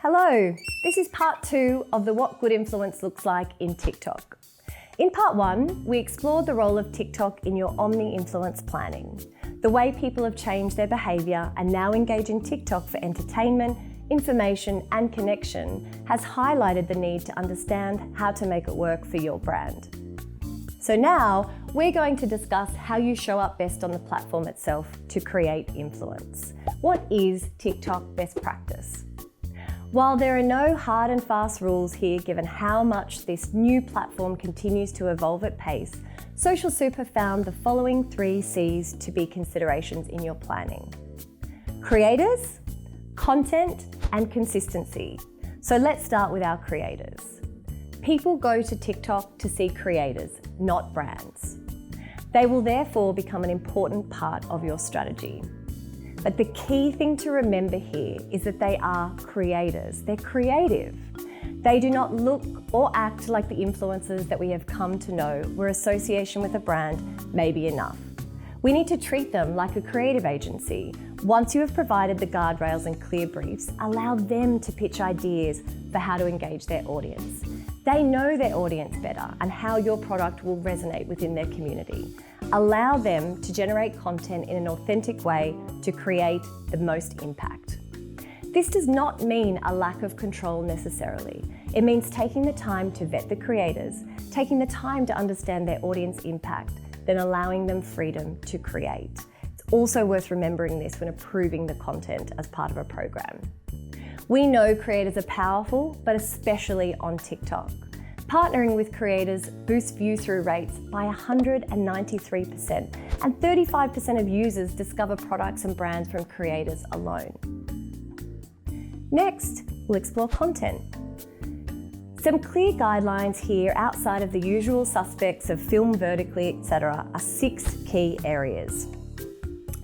Hello, this is part 2 of the What Good Influence Looks Like in TikTok. In part 1, we explored the role of TikTok in your omni-influence planning, the way people have changed their behaviour and now engage in TikTok for entertainment, information and connection has highlighted the need to understand how to make it work for your brand. So now, we're going to discuss how you show up best on the platform itself to create influence. What is TikTok best practice? While there are no hard and fast rules here given how much this new platform continues to evolve at pace, Social Super found the following 3 C's to be considerations in your planning. Creators, content, and consistency. So let's start with our creators. People go to TikTok to see creators, not brands. They will therefore become an important part of your strategy. But the key thing to remember here is that they are creators. They're creative. They do not look or act like the influencers that we have come to know, where association with a brand may be enough. We need to treat them like a creative agency. Once you have provided the guardrails and clear briefs, allow them to pitch ideas for how to engage their audience. They know their audience better and how your product will resonate within their community. Allow them to generate content in an authentic way to create the most impact. This does not mean a lack of control necessarily. It means taking the time to vet the creators, taking the time to understand their audience impact, then allowing them freedom to create. It's also worth remembering this when approving the content as part of a program. We know creators are powerful, but especially on TikTok. Partnering with creators boosts view-through rates by 193%, and 35% of users discover products and brands from creators alone. Next, we'll explore content. Some clear guidelines here outside of the usual suspects of film vertically, etc. are 6 key areas.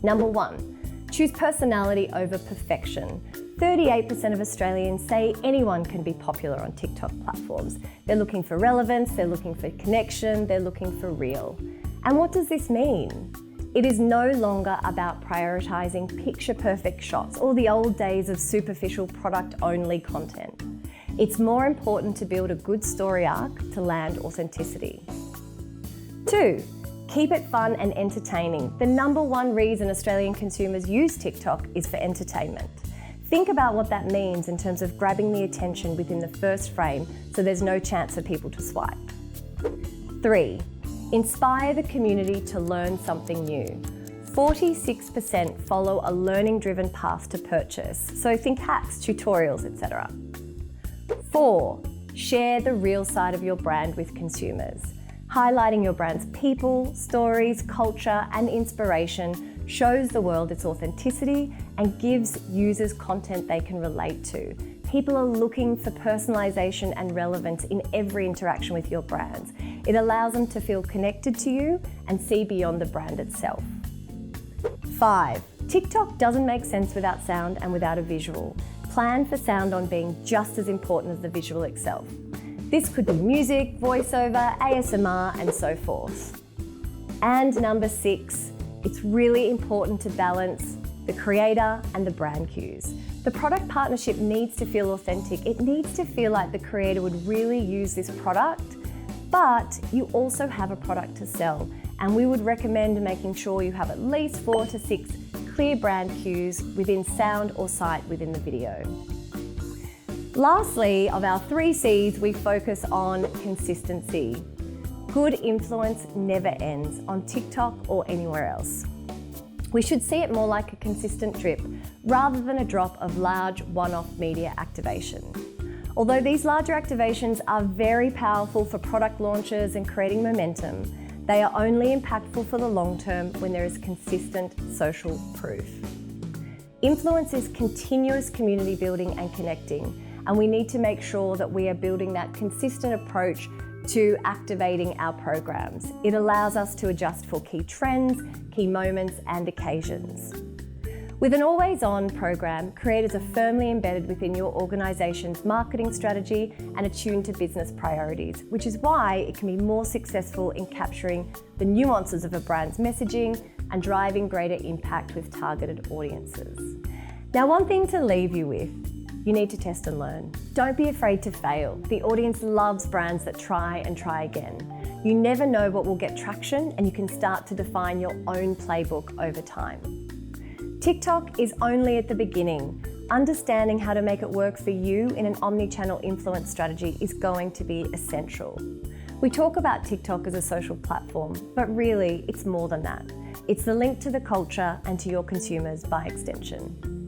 Number 1, choose personality over perfection. 38% of Australians say anyone can be popular on TikTok platforms. They're looking for relevance, they're looking for connection, they're looking for real. And what does this mean? It is no longer about prioritising picture-perfect shots or the old days of superficial product-only content. It's more important to build a good story arc to land authenticity. 2, keep it fun and entertaining. The number 1 reason Australian consumers use TikTok is for entertainment. Think about what that means in terms of grabbing the attention within the first frame so there's no chance for people to swipe. 3, inspire the community to learn something new. 46% follow a learning-driven path to purchase, so think hacks, tutorials, etc. 4, share the real side of your brand with consumers. Highlighting your brand's people, stories, culture, and inspiration shows the world its authenticity and gives users content they can relate to. People are looking for personalization and relevance in every interaction with your brands. It allows them to feel connected to you and see beyond the brand itself. 5, TikTok doesn't make sense without sound and without a visual. Plan for sound on being just as important as the visual itself. This could be music, voiceover, ASMR, and so forth. And number 6, it's really important to balance the creator and the brand cues. The product partnership needs to feel authentic. It needs to feel like the creator would really use this product, but you also have a product to sell. And we would recommend making sure you have at least 4 to 6 clear brand cues within sound or sight within the video. Lastly, of our 3 C's, we focus on consistency. Good influence never ends on TikTok or anywhere else. We should see it more like a consistent drip rather than a drop of large one-off media activation. Although these larger activations are very powerful for product launches and creating momentum, they are only impactful for the long term when there is consistent social proof. Influence is continuous community building and connecting, and we need to make sure that we are building that consistent approach to activating our programs. It allows us to adjust for key trends, key moments, and occasions. With an always-on program, creators are firmly embedded within your organisation's marketing strategy and attuned to business priorities, which is why it can be more successful in capturing the nuances of a brand's messaging and driving greater impact with targeted audiences. Now, one thing to leave you with, You need to test and learn. Don't be afraid to fail. The audience loves brands that try and try again. You never know what will get traction, and you can start to define your own playbook over time. TikTok is only at the beginning. Understanding how to make it work for you in an omni-channel influence strategy is going to be essential. We talk about TikTok as a social platform, but really it's more than that. It's the link to the culture and to your consumers by extension.